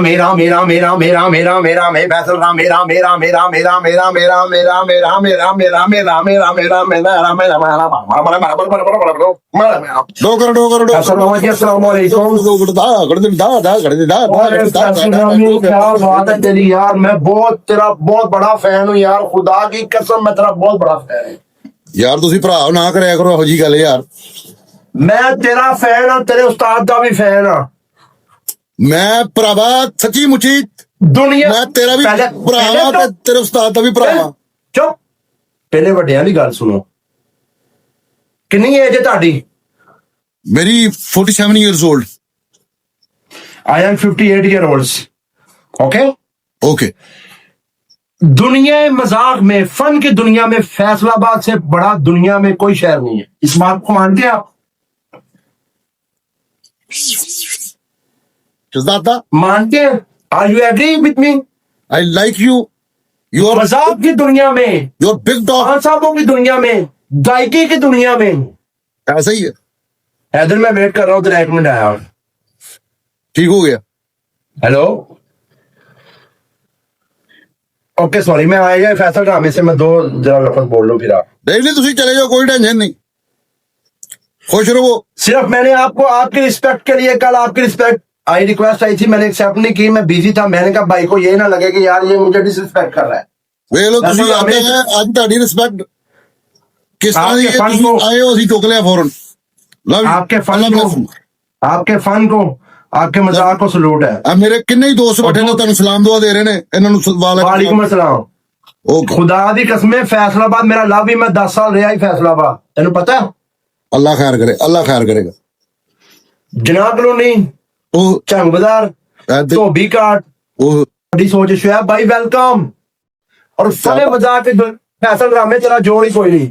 मेरा मेरा मेरा मेरा मेरा मेरा मैं फैसल रहा मेरा मेरा मेरा मेरा मेरा मेरा मेरा मेरा मेरा मेरा मेरा मेरा मेरा मेरा मेरा मेरा डोकर डोकर क्या बात है तेरी यार। मैं तेरा बहुत बड़ा फैन हूँ यार, खुदा की कसम मैं तेरा बहुत बड़ा फैन हूँ यार। तुसी भरा ना करया करो ਇਹੋ जी गल यार। मैं तेरा फैन हाँ, तेरे उस्ताद का भी फैन हाँ। मैं भरावा सच्ची मुची दुनिया मैं तेरा भी भरावा ते तेरे उस्ताद का भी भरावा। चुप, पहले ਵੱਡਿਆਂ ਦੀ ਗੱਲ सुनो। कितनी एज है ਤੁਹਾਡੀ? मेरी 47 years old। I am 58 year olds। Okay okay. दुनिया मजाक में, फन की दुनिया में फैसलाबाद से बड़ा दुनिया में कोई शहर नहीं है। इस बात को मानते हैं आप? मानते हैं? Are you agree with me? I like you. Your मजाक की दुनिया में, यूर बिग डॉग। साहबों की दुनिया में, गायकी की दुनिया में ऐसा ही है। हैदर मैं वेट कर रहा हूँ, तेरा 1 मिनट आया। ठीक हो गया। हेलो ओके सॉरी, मैं आया फैसल ड्रामे से मैं 2 जरा लफ्ज बोल लूं फिर आप नहीं तुसी चले जाओ, कोई टेंशन नहीं, खुश रहो। सिर्फ मैंने आपको आपकी रिस्पेक्ट के लिए कल आपकी रिस्पेक्ट आई रिक्वेस्ट आई थी, मैंने एक्सेप्ट नहीं की, मैं बिजी था। मैंने कहा भाई को ये ना लगे कि यार ये मुझे डिसरिस्पेक्ट कर रहा है। वे लो तुसी आते हैं आज ताड़ी रिस्पेक्ट किस तरह की तुसी आए हो, ਅਸੀਂ ਚੁੱਕ ਲਿਆ फौरन। आपके फन को आपके मजाक को सलूट है। अब मेरे किन्ने ही दोस्त बैठे ने ਤੁਹਾਨੂੰ ਸਲਾਮ ਦੁਆ ਦੇ ਰਹੇ ਨੇ, ਇਹਨਾਂ ਨੂੰ वालेकुम अस्सलाम। खुदा दी कसम फैसलाबाद मेरा लव ही, मैं 10 साल रहा ही फैसलाबाद, तेन पता है? अल्लाह खैर करे, अल्लाह खैर करेगा। जनाब कलोनी, झंग बाजार, धोबी घाट, बड़ी सोच शुएब भाई वेलकम। और सारे मजाक फैसल ड्रामे तेरा जोड़ ही कोई नहीं।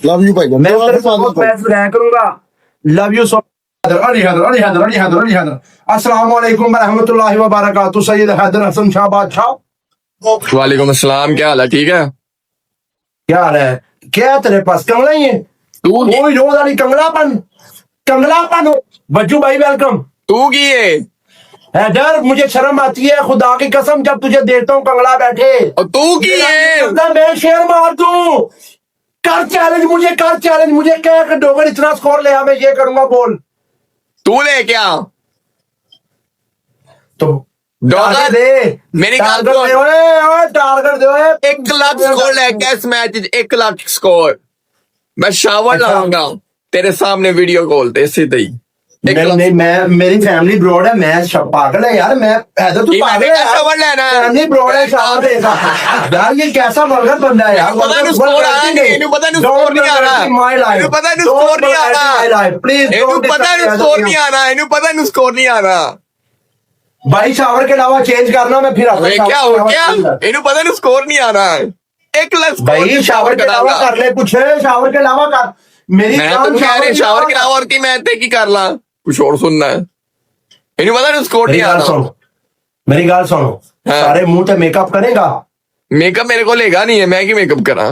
लव यू भाई, मैं तेरे साथ मैच रहा करूंगा। Love you so. अस्सलाम वालेकुम रहमतुल्लाहि व बरकातहू। सैयद हैदर हसन शाह बादशाह। वालेकुम अस्सलाम, क्या हाल है? ठीक है? क्या हाल है? क्या तेरे पास कंगला ही है? तू कोई रोज वाली कंगलापन बज्जू भाई वेलकम। तू की है हैदर, मुझे शर्म आती है खुदा की कसम जब तुझे देखता हूँ कंगला बैठे। और तू की है? मैं शेर मार दूं। कर चैलेंज मुझे क्या डोगर इतना स्कोर ले मैं ये करूंगा, बोल। तू ले क्या तो डॉलर दे मेरी टारगेट गाल दे, टारगेट दे। 1 लाख स्कोर लेके इस मैच 1 लाख स्कोर मैं शावर लाऊंगा तेरे सामने वीडियो कॉल पे सीधे ही। नहीं मैं मेरी फैमिली ब्रॉड है, मैं पागल है यार। मैं हैदर तू पागल है, शावर लेना है। फैमिली ब्रॉड है, शावर देगा यार। ये कैसा मलगत बंदा है यार। पता नहीं स्कोर आ रहा है, इन्हें पता नहीं स्कोर नहीं आ रहा, इन्हें पता नहीं स्कोर नहीं आ रहा, प्लीज इन्हें पता नहीं स्कोर नहीं आ रहा, इन्हें पता नहीं स्कोर नहीं आ रहा। भाई शावर के अलावा चेंज करना, मैं फिर क्या हो गया? इन्हें पता नहीं स्कोर नहीं आ रहा है। 1 लाख भाई शावर के अलावा कर ले कुछ, शावर के अलावा कर। मेरी शावर के अलावा और की मैं की कर ला, कुछ और सुनना है। इन्हें पता नहीं स्कोर नहीं आ रहा। मेरी गाल सुनो, सारे मुंह पे मेकअप करेगा? मेकअप मेरे को लेगा नहीं है, मैं की मेकअप करा।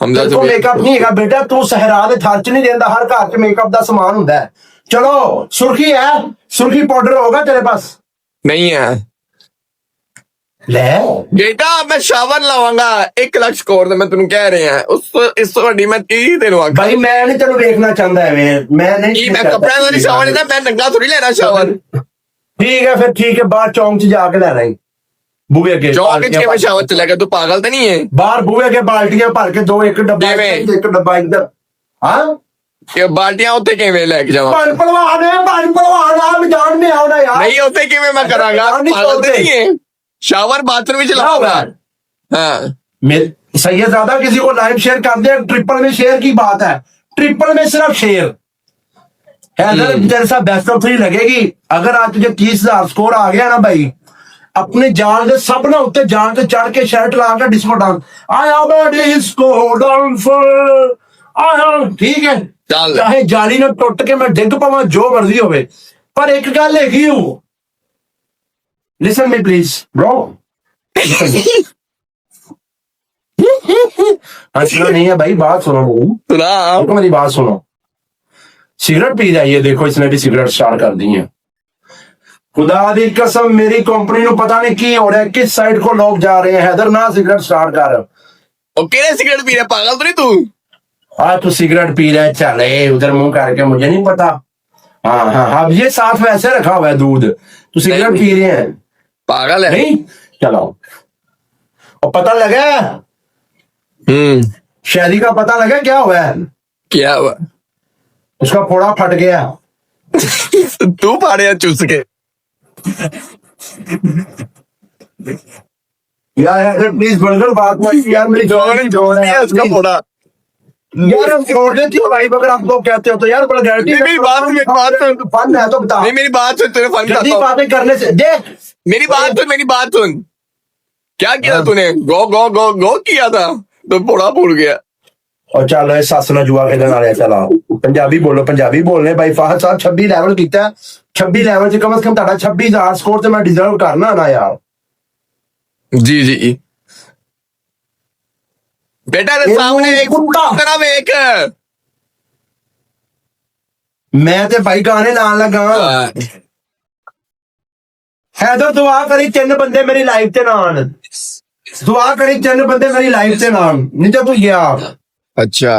हमजा तो मेकअप नहीं है बेटा, तू सहरा दे थार च नहीं देंदा, हर घर च मेकअप दा सामान हुंदा है। चलो सुर्खी है, सुर्खी पाउडर होगा तेरे पास? नहीं है ले बेटा, मैं शावर लावांगा 1 लाख स्कोर। मैं तेन कह रहे हैं इस मैं की देना भाई। मैं नहीं तेन देखना चाहता है, मैं नहीं, मैं कपड़ा वाली शावर लेना, मैं नंगा थोड़ी लेना शावर। ठीक है फिर, ठीक है, बाहर चौंक च जाके ले रही बुए के चौंक के मैं शावर चलेगा। तू पागल तो नहीं है? बाहर बुए के बाल्टियां भर के 2 एक डब्बा इधर। हाँ बाल्टियां उत्ते किवें लेके जावां? पहलवान जान में आओ ना यार। नहीं उत्ते किवें मैं करांगा? पागल तो नहीं है? शावर बाथरूम में चलाऊंगा। हाँ सैयद ज्यादा किसी को लाइव शेयर कर दे, ट्रिपल में शेयर की बात है, ट्रिपल में सिर्फ शेयर है। तेरे साथ बेस्ट ऑफ 3 लगेगी। अगर आज तुझे 30,000 स्कोर आ गया ना भाई, अपने जान दे सब ना उत्ते जान के चढ़ के शर्ट ला के डिस्को डांस, आया मैं डिस्को डांसर आया। ठीक है, चाहे जाली ने टुट के मैं डिग पावा, जो मर्जी होवे, पर एक गल हैगी हूं। Listen me please bro. हंसना नहीं है भाई, बात सुनो। तो मेरी बात सुनो। सिगरेट पी जाइए, देखो इसने भी सिगरेट स्टार्ट कर दी है। खुदा दी कसम मेरी कंपनी ਨੂੰ पता नहीं की हो रहा है, किस साइड को लोग जा रहे हैं। हैदर ना सिगरेट स्टार्ट कर। और केड़े सिगरेट पी रहा है, पागल तो नहीं तू? आज तू सिगरेट पी रहा है, चल उधर मुंह करके, मुझे नहीं पता। हाँ हाँ हाँ, ये साथ वैसे रखा हुआ है दूध, तू सिगरेट पी रहे हैं? पागल है। नहीं चलो, और पता लगा शादी का पता लगा क्या हुआ है? क्या हुआ? उसका फोड़ा फट गया। तू फाड़े चूस के। यार प्लीज बर्गर बात मत यार, मेरी जोड़ है उसका फोड़ा। यार हम छोड़ देती हो भाई, अगर आप लोग कहते हो तो यार वल्गैरिटी। नहीं, मेरी बात सुन, बात सुन। फन है तो बता। नहीं, मेरी बात सुन, तेरे फन जल्दी का बातें करने से देख। मेरी बात सुन। क्या किया तूने? गो गो गो गो किया था तो फोड़ा फूट गया। और चल सस ना जुआ खेलने वाले, चला पंजाबी बोलो, पंजाबी बोलने भाई। फाहद साहब 26 लेवल किया, 26 लेवल च कम से कम ताड़ा 26,000 स्कोर तो मैं डिजर्व करना ना यार। जी जी बेटा, तेरे सामने एक तरफ एक मैं ते भाई गाने लान लगा। हैदर दुआ करी 3 बंदे मेरी लाइफ ते नान, दुआ करी 3 बंदे मेरी लाइफ ते नान, नहीं तो तू गया। अच्छा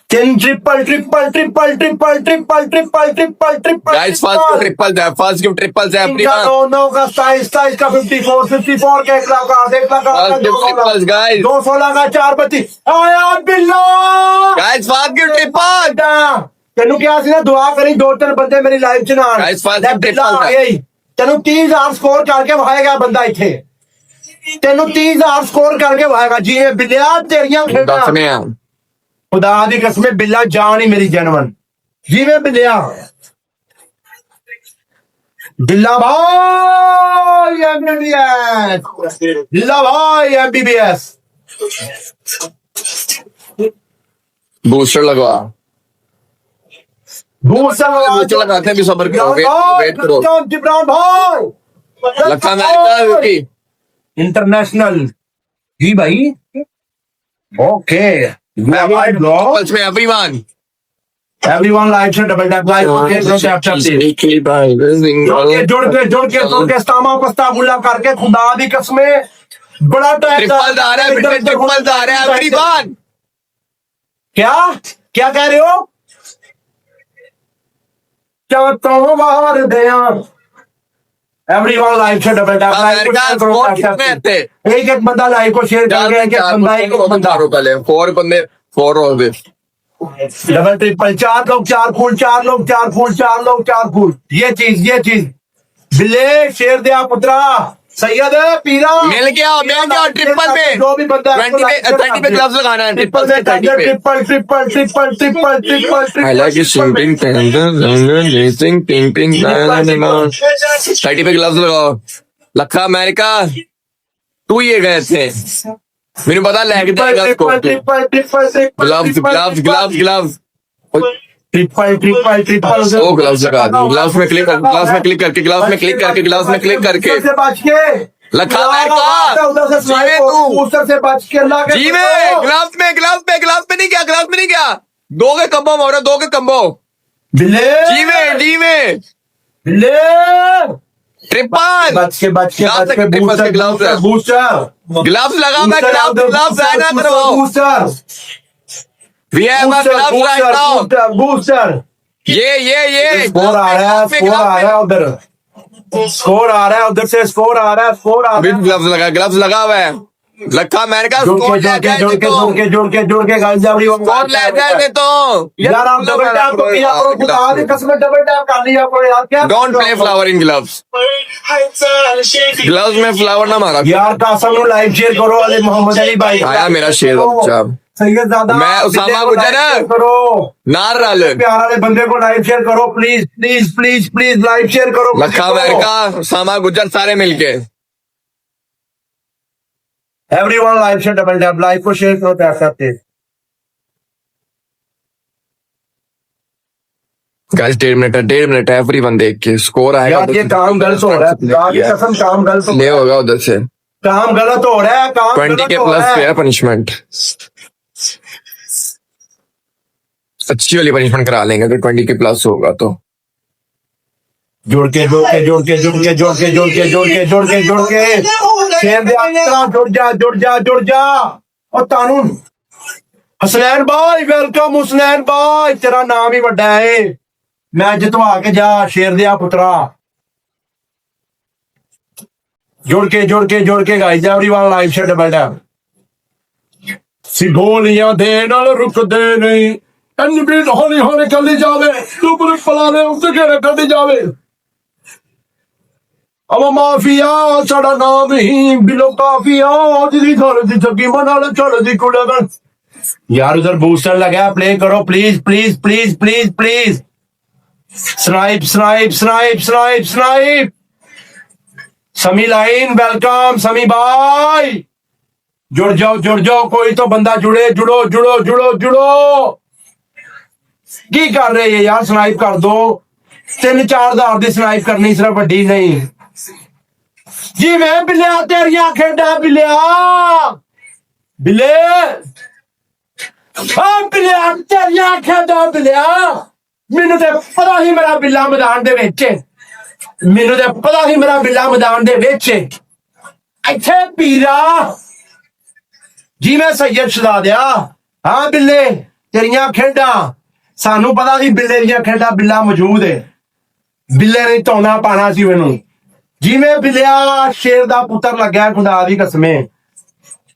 triple triple triple triple triple triple triple triple guys, first triple है, फर्स्ट गिव ट्रिपल है एवरीवन। 9 का 27 का 54 का 1 लाख का 1 लाख का ट्रिपल्स गाइस, 216 का 432 आया बिल्ला। Guys first give triple. तेनू क्या सी ना दुआ करी 2-3 बंदे मेरी लाइफ च ना Guys, first आन। triple आ गया ही। तेनू 30,000 स्कोर करके वहाएगा बंदा इथे, तेनू 30,000 स्कोर करके वहाएगा जी। ये बिल्लिया तेरियां खेड़ा दस में है। खुदा दी कसम बिल्ला जान ही मेरी जनवन जी। मैं बिल्लिया बिल्ला भाई एमबीबीएस, बिल्ला भाई एमबीबीएस। बूस्टर लगवा, बूस्टर लगाते हैं भी, सबर करो, वेट करो। जिब्रान भाई लखा अमेरिका की इंटरनेशनल जी भाई। ओके ट्रिपल्स में एवरीवन एवरीवन लाइक से डबल टैप लाइक ओके जोड़ के इस्तामा पस्ता गुल्ला करके खुदा दी कसम बड़ा ट्रिपल आ रहा है बेटे, ट्रिपल आ रहा है एवरीवन। क्या क्या कह रहे हो? क्या तो बाहर दया एवरीवन लाइक से डबल टैप लाइक एक बंदा लाइक को शेयर कर गया, एक बंदा पहले 4 बंदे 4 हो गए। डबल ट्रिपल 4 लोग 4 फूल 4 लोग 4 फूल 4 लोग 4 फूल। ये चीज बिल्ले शेर दिया पुत्रा सैयद पीरा मिल गया ट्रिपल पे। जो भी बंदा 30 पे ग्लव्स लगाना है, ट्रिपल पे 30 पे। Triple triple triple triple triple I like it shooting, 30 पे ग्लव्स लगाओ। लखा अमेरिका तू ये गए थे, मेरे पता लग triple triple triple gloves triple triple triple O gloves लगा दो। ग्लव्स में क्लिक करके से बच के लखा अमेरिका उधर से बूस्टर से बच के अल्लाह के जी में ग्लव्स में नहीं क्या 2 के कम्बो मारो, 2 के कम्बो बिल्ले जी में बिल्ले ट्रिपल बच के बूस्टर ग्लव्स लगा, मैं ग्लव्स रहना करवाओ। Booster We have a glove right now. Booster ये स्कोर आ रहा है उधर, स्कोर आ रहा है अभी ग्लव्स लगा हुआ है। लखा अमेरिका जोड़ के गाइस स्कोर ले जाए तो यार आप डबल टैप तो किया करो, खुदा की कसम डबल टैप कर लिया करो यार। क्या don't play flower in gloves में फ्लावर ना मारा यार। कासम नु लाइव शेयर करो, अली मोहम्मद अली भाई आया मेरा शेर अच्छा। सैयद ज़ादा मैं उसामा गुजर करो, नार रल प्यार वाले बंदे को लाइव शेयर करो प्लीज लाइव शेयर करो। लखा अमेरिका उसामा गुजर सारे मिलके everyone live share double tap live को शेयर करो टैप। गाइस 1.5 मिनट एवरीवन देख के स्कोर आएगा। यार ये काम गलत हो रहा है, खुदा की कसम काम गलत हो ले होगा उधर से, काम गलत हो रहा है, काम 20 के प्लस पे है पनिशमेंट। अच्छी वाली पनिशमेंट करा लेंगे अगर 20 के प्लस होगा तो। जुड़ के शेर दे आत्रा जुड़ जा और तानून हसनैन भाई वेलकम हुसनैन भाई तेरा नाम ही बड़ा है मैं जितवा के जा शेर दिया पुत्रा जुड़ के guys everyone live share double tap सिगोलियां दे नाल रुकदे नहीं तन भी हौली चली जावे तू पर फलाने उसे घेरे कदी जावे अब माफिया साडा नाम ही बिलो काफिया जिदी थोड़ी सी चक्की मनाल चढ़ दी कुड़गन यार उधर बूस्टर लगा प्ले करो प्लीज स्नाइप समी लाइन वेलकम समी भाई जुड़ जाओ कोई तो बंदा जुड़ो की कर रहे हैं यार स्नाइप कर दो 3-4 हज़ार की स्नाइप करनी सिर्फ वड्डी नहीं जी मैं बिलिया तेरिया खेडा बिलिया तेरिया खेडा बिलिया मैनू ते पता ही मेरा बिल्ला मैदान दे विच मैनू ते पता ही मेरा बिल्ला मैदान दे विच इत्थे पीरा जी मैं सैयद शहजादिया हाँ बिल्ले तेरिया खेडा सानू पता सी बिल्ले दियां खेडा बिल्ला मौजूद है बिल्ले ने धोना पाना सी मैनू जी मैं बिलिया शेर दा पुत्र लग्या खुदा दी कसमे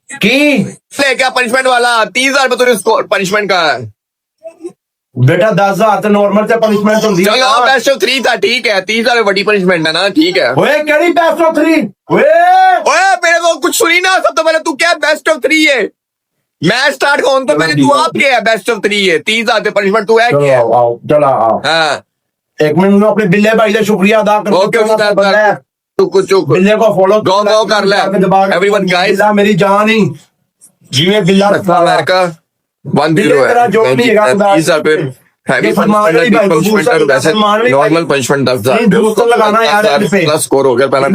की ले क्या पनिशमेंट वाला 30,000 में तूने स्कोर पनिशमेंट का है बेटा 10,000 तो नॉर्मल से पनिशमेंट होती है चलो बेस्ट ऑफ 3 था ठीक है 30,000 में बड़ी पनिशमेंट है ना ठीक है। ओए केड़ी बेस्ट ऑफ 3 ओए मेरे को कुछ सुनी ना सब तो पहले तू क्या बेस्ट ऑफ 3 है मैच स्टार्ट कौन तो पहले तू आप क्या है बेस्ट ऑफ 3 है 30,000 पनिशमेंट तू है क्या चलो आओ हाँ एक मिनट अपने बिल्ले भाई का शुक्रिया अदा कर चुप बिल्ले को फॉलो गो कर ले एवरीवन गाइस मेरी जान ही जीवे बिल्ला अमेरिका 1-0 है नॉर्मल पनिशमेंट 10,000 लगाना यार प्लस स्कोर हो गया पहला